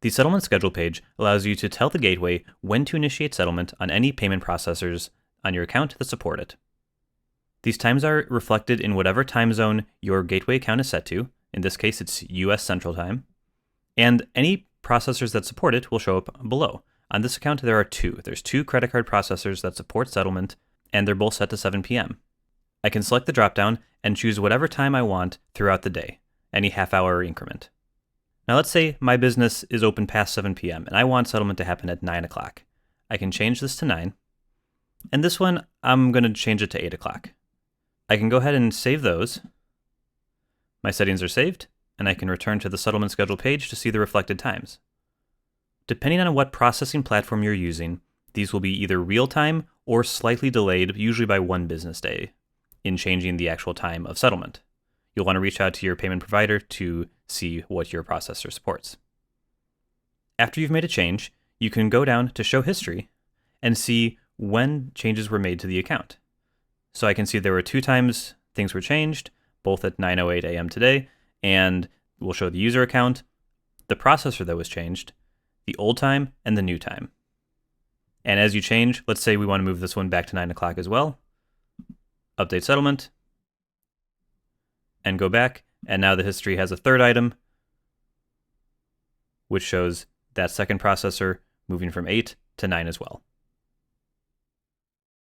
The settlement schedule page allows you to tell the gateway when to initiate settlement on any payment processors on your account that support it. These times are reflected in whatever time zone your gateway account is set to. In this case, it's US Central Time. And any processors that support it will show up below. On this account, there are two. There's two credit card processors that support settlement, and they're both set to 7 p.m. I can select the dropdown and choose whatever time I want throughout the day, any half-hour increment. Now let's say my business is open past 7 p.m. and I want settlement to happen at 9 o'clock. I can change this to 9. And this one, I'm going to change it to 8 o'clock. I can go ahead and save those. My settings are saved, and I can return to the settlement schedule page to see the reflected times. Depending on what processing platform you're using, these will be either real-time or slightly delayed, usually by 1 business day, in changing the actual time of settlement. You'll want to reach out to your payment provider to see what your processor supports. After you've made a change, you can go down to Show History and see when changes were made to the account. So I can see there were 2 times things were changed, both at 9:08 a.m. today, and we'll show the user account, the processor that was changed, the old time, and the new time. And as you change, let's say we want to move this one back to 9 o'clock as well, update settlement, and go back, and now the history has a 3rd item, which shows that second processor moving from 8 to 9 as well.